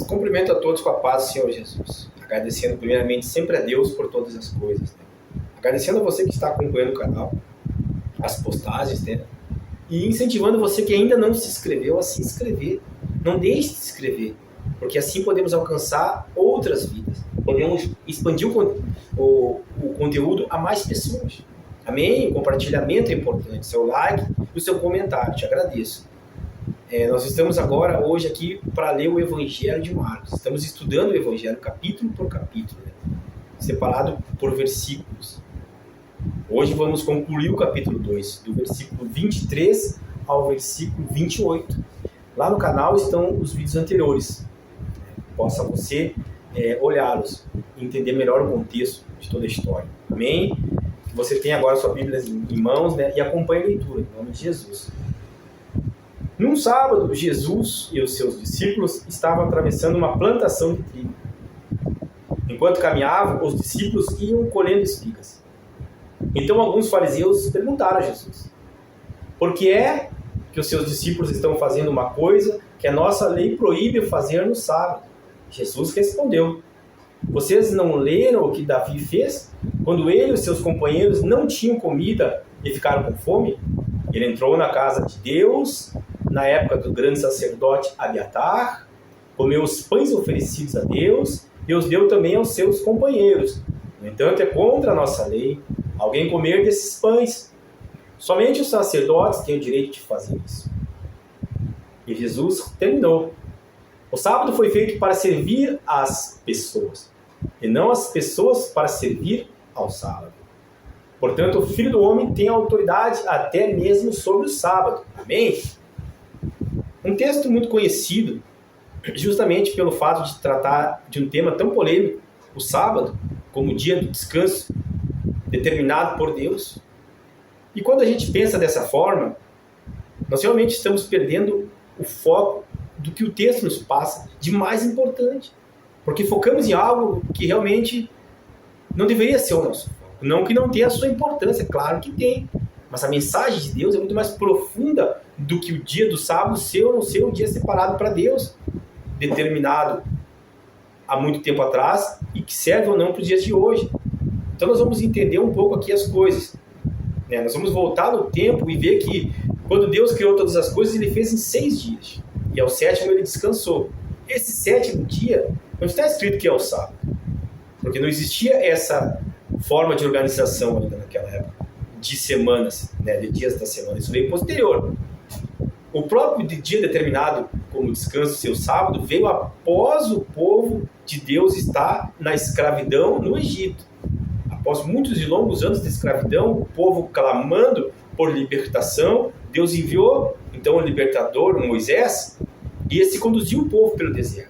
Cumprimento a todos com a paz do Senhor Jesus. Agradecendo primeiramente sempre a Deus por todas as coisas. Né? Agradecendo a você que está acompanhando o canal, as postagens, né? E incentivando você que ainda não se inscreveu a se inscrever. Não deixe de se inscrever, porque assim podemos alcançar outras vidas. Podemos expandir o conteúdo a mais pessoas. Amém? O compartilhamento é importante, seu like e o seu comentário. Te agradeço. Nós estamos agora, hoje, aqui para ler o Evangelho de Marcos. Estamos estudando o Evangelho capítulo por capítulo, né? Separado por versículos. Hoje vamos concluir o capítulo 2, do versículo 23 ao versículo 28. Lá no canal estão os vídeos anteriores. Possa você olhá-los e entender melhor o contexto de toda a história. Amém? Que você tenha agora sua Bíblia em mãos, né? E acompanhe a leitura, em nome de Jesus. Num sábado, Jesus e os seus discípulos estavam atravessando uma plantação de trigo. Enquanto caminhavam, os discípulos iam colhendo espigas. Então alguns fariseus perguntaram a Jesus: por que é que os seus discípulos estão fazendo uma coisa que a nossa lei proíbe fazer no sábado? Jesus respondeu: vocês não leram o que Davi fez quando ele e os seus companheiros não tinham comida e ficaram com fome? Ele entrou na casa de Deus na época do grande sacerdote Abiatar, comeu os pães oferecidos a Deus e os deu também aos seus companheiros. No entanto, é contra a nossa lei alguém comer desses pães. Somente os sacerdotes têm o direito de fazer isso. E Jesus terminou: o sábado foi feito para servir as pessoas, e não as pessoas para servir ao sábado. Portanto, o Filho do Homem tem autoridade até mesmo sobre o sábado. Amém? Um texto muito conhecido, justamente pelo fato de tratar de um tema tão polêmico, o sábado, como dia do descanso, determinado por Deus. E quando a gente pensa dessa forma, nós realmente estamos perdendo o foco do que o texto nos passa de mais importante. Porque focamos em algo que realmente não deveria ser o nosso foco. Não que não tenha a sua importância, claro que tem. Mas a mensagem de Deus é muito mais profunda do que o dia do sábado ser ou não ser um dia separado para Deus, determinado há muito tempo atrás e que serve ou não para os dias de hoje. Então nós vamos entender um pouco aqui as coisas. Nós vamos voltar no tempo e ver que quando Deus criou todas as coisas, Ele fez em 6 dias. E ao 7º Ele descansou. Esse 7º dia não está escrito que é o sábado. Porque não existia essa forma de organização ainda naquela época, de semanas, de dias da semana. Isso veio posterior. O próprio dia determinado como descanso, seu sábado, veio após o povo de Deus estar na escravidão no Egito. Após muitos e longos anos de escravidão, o povo clamando por libertação, Deus enviou então o libertador, Moisés, e esse conduziu o povo pelo deserto.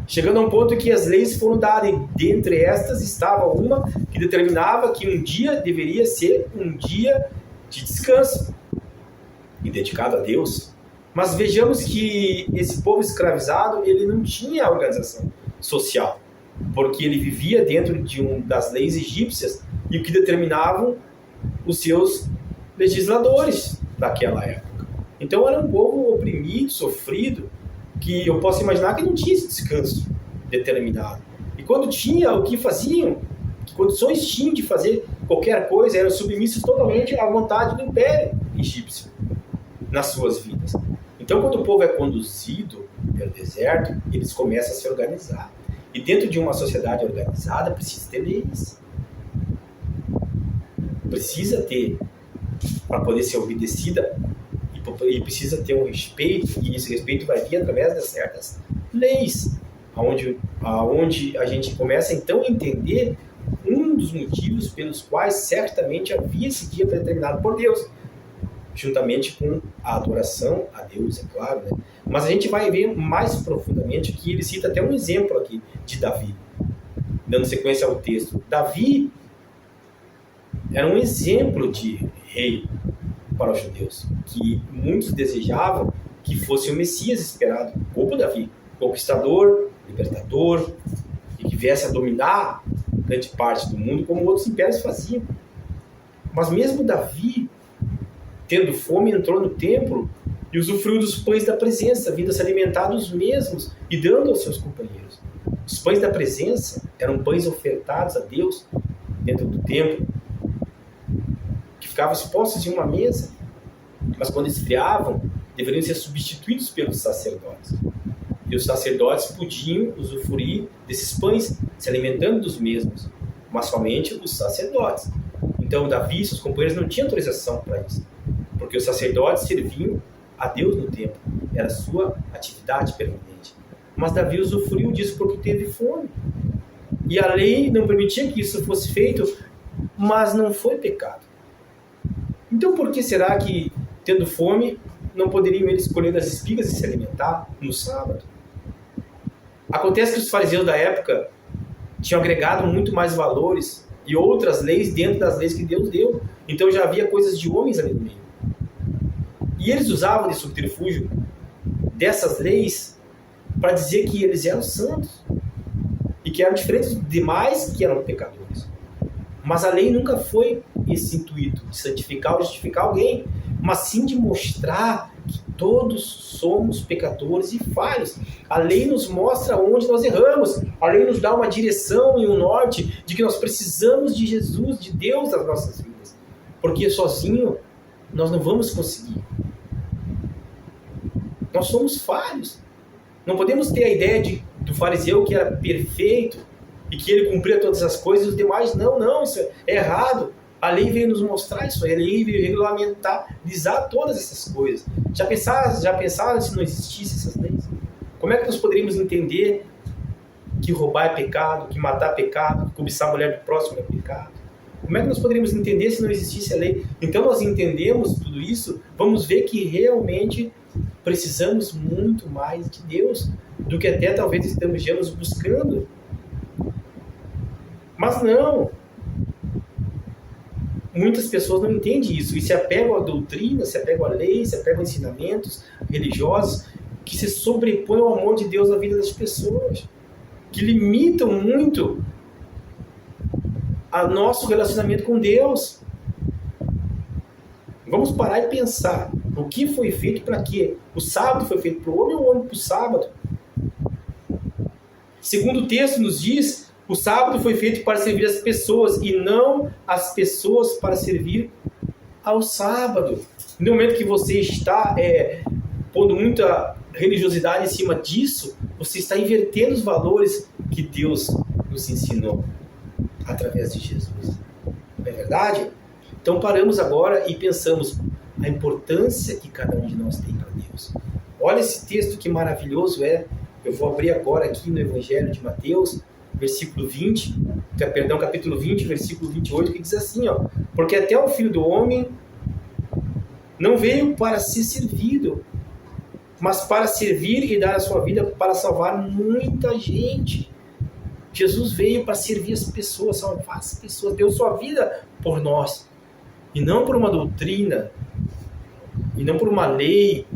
Chegando a um ponto em que as leis foram dadas, e dentre estas estava uma que determinava que um dia deveria ser um dia de descanso e dedicado a Deus. Mas vejamos que esse povo escravizado, ele não tinha organização social, porque ele vivia dentro de das leis egípcias e o que determinavam os seus legisladores daquela época. Então era um povo oprimido, sofrido, que eu posso imaginar que não tinha esse descanso determinado. E quando tinha, o que faziam? Que condições tinham de fazer qualquer coisa? Eram submissos totalmente à vontade do império egípcio nas suas vidas. Então, quando o povo é conduzido pelo deserto, eles começam a se organizar. E dentro de uma sociedade organizada, precisa ter leis. Precisa ter, para poder ser obedecida, e precisa ter um respeito, e esse respeito vai vir através de certas leis, aonde a gente começa então a entender um dos motivos pelos quais certamente havia esse dia determinado por Deus, juntamente com a adoração a Deus, é claro, né? Mas a gente vai ver mais profundamente que ele cita até um exemplo aqui de Davi, dando sequência ao texto. Davi era um exemplo de rei para os judeus, que muitos desejavam que fosse o Messias esperado, como Davi, conquistador, libertador, e que viesse a dominar grande parte do mundo, como outros impérios faziam. Mas mesmo Davi, tendo fome, entrou no templo e usufruiu dos pães da presença, vindo a se alimentar dos mesmos e dando aos seus companheiros. Os pães da presença eram pães ofertados a Deus dentro do templo, que ficavam expostos em uma mesa, mas quando esfriavam, deveriam ser substituídos pelos sacerdotes. E os sacerdotes podiam usufruir desses pães, se alimentando dos mesmos, mas somente os sacerdotes. Então Davi e seus companheiros não tinham autorização para isso, porque os sacerdotes serviam a Deus no templo, era a sua atividade permanente. Mas Davi usufruiu disso porque teve fome. E a lei não permitia que isso fosse feito, mas não foi pecado. Então por que será que, tendo fome, não poderiam eles escolher das espigas e se alimentar no sábado? Acontece que os fariseus da época tinham agregado muito mais valores e outras leis dentro das leis que Deus deu. Então já havia coisas de homens ali no meio. E eles usavam de subterfúgio dessas leis para dizer que eles eram santos e que eram diferentes dos demais que eram pecadores. Mas a lei nunca foi esse intuito de santificar ou justificar alguém, mas sim de mostrar que todos somos pecadores e falhos. A lei nos mostra onde nós erramos. A lei nos dá uma direção e um norte de que nós precisamos de Jesus, de Deus nas nossas vidas. Porque sozinho nós não vamos conseguir. Nós somos falhos. Não podemos ter a ideia do fariseu que era perfeito e que ele cumpria todas as coisas e os demais não, isso é errado. A lei veio nos mostrar isso, a lei veio regulamentalizar todas essas coisas. Já pensaram se não existissem essas leis? Como é que nós poderíamos entender que roubar é pecado, que matar é pecado, que cobiçar a mulher do próximo é pecado? Como é que nós poderíamos entender se não existisse a lei? Então nós entendemos tudo isso, vamos ver que realmente precisamos muito mais de Deus do que até talvez estejamos buscando. Mas não. Muitas pessoas não entendem isso e se apegam à doutrina, se apegam à lei, se apegam a ensinamentos religiosos que se sobrepõem ao amor de Deus na vida das pessoas, que limitam muito o nosso relacionamento com Deus. Vamos parar e pensar o que foi feito para quê? O sábado foi feito para o homem ou o homem para o sábado? Segundo o texto nos diz, o sábado foi feito para servir as pessoas e não as pessoas para servir ao sábado. No momento que você está pondo muita religiosidade em cima disso, você está invertendo os valores que Deus nos ensinou através de Jesus. Não é verdade? Então paramos agora e pensamos a importância que cada um de nós tem para Deus. Olha esse texto que maravilhoso é. Eu vou abrir agora aqui no Evangelho de Mateus, capítulo 20, versículo 28, que diz assim, porque até o Filho do Homem não veio para ser servido, mas para servir e dar a sua vida para salvar muita gente. Jesus veio para servir as pessoas, salvar as pessoas, deu sua vida por nós, e não por uma doutrina, e não por uma lei.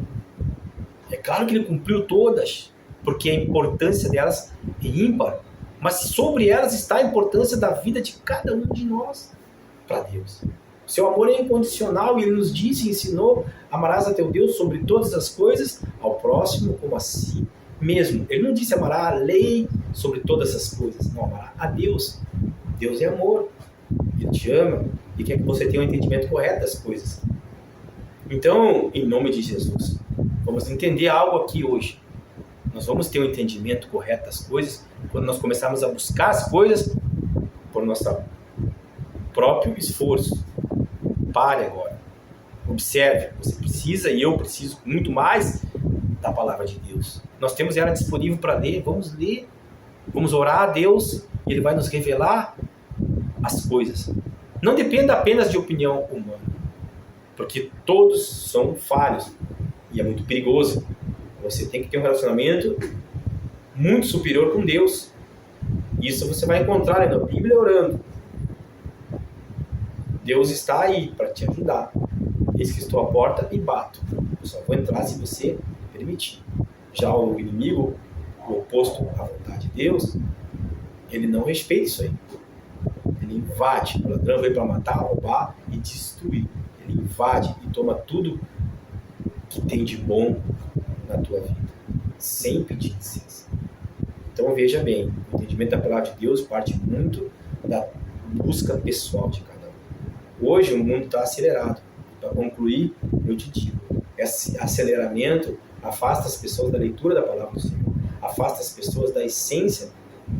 É claro que ele cumpriu todas, porque a importância delas é ímpar, mas sobre elas está a importância da vida de cada um de nós para Deus. Seu amor é incondicional e ele nos disse e ensinou: amarás a teu Deus sobre todas as coisas, ao próximo como a si mesmo. Ele não disse amará a lei sobre todas as coisas, não, amará a Deus. Deus é amor, Ele te ama e quer que você tenha um entendimento correto das coisas. Então, em nome de Jesus, vamos entender algo aqui hoje. Nós vamos ter um entendimento correto das coisas quando nós começarmos a buscar as coisas por nosso próprio esforço. Pare agora. Observe. Você precisa e eu preciso muito mais da palavra de Deus. Nós temos ela disponível para ler. Vamos ler. Vamos orar a Deus e Ele vai nos revelar as coisas. Não dependa apenas de opinião humana, porque todos são falhos e é muito perigoso. Você tem que ter um relacionamento muito superior com Deus. Isso você vai encontrar na Bíblia orando. Deus está aí para te ajudar. Eis que estou à porta e bato. Eu só vou entrar se você permitir. Já o inimigo, o oposto à vontade de Deus, ele não respeita isso aí. Ele invade. O ladrão veio para matar, roubar e destruir. Ele invade e toma tudo que tem de bom na tua vida, sem pedir licença. Então veja bem, o entendimento da palavra de Deus parte muito da busca pessoal de cada um. Hoje o mundo está acelerado. Para concluir, eu te digo, esse aceleramento afasta as pessoas da leitura da palavra do Senhor, afasta as pessoas da essência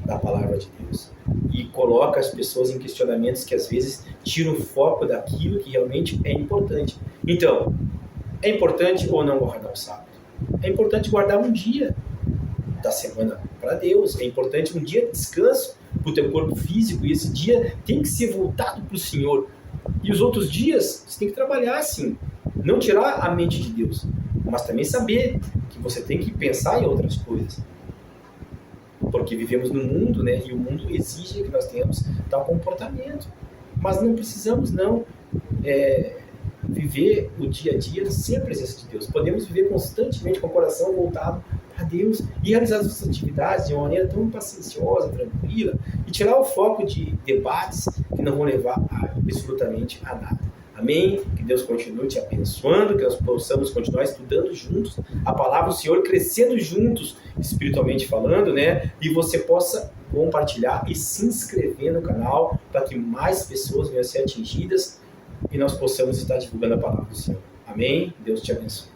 da palavra de Deus e coloca as pessoas em questionamentos que às vezes tiram o foco daquilo que realmente é importante. Então, é importante ou não guardar o sábado? É importante guardar um dia da semana para Deus, é importante um dia de descanso para o teu corpo físico, e esse dia tem que ser voltado para o Senhor. E os outros dias você tem que trabalhar assim, não tirar a mente de Deus, mas também saber que você tem que pensar em outras coisas. Porque vivemos no mundo, né? E o mundo exige que nós tenhamos tal comportamento. Mas não precisamos viver o dia a dia sem a presença de Deus. Podemos viver constantemente com o coração voltado para Deus e realizar as nossas atividades de uma maneira tão pacienciosa, tranquila, e tirar o foco de debates que não vão levar absolutamente a nada. Amém? Que Deus continue te abençoando, que nós possamos continuar estudando juntos a palavra do Senhor, crescendo juntos, espiritualmente falando, né? E você possa compartilhar e se inscrever no canal para que mais pessoas venham a ser atingidas e nós possamos estar divulgando a palavra do Senhor. Amém? Deus te abençoe.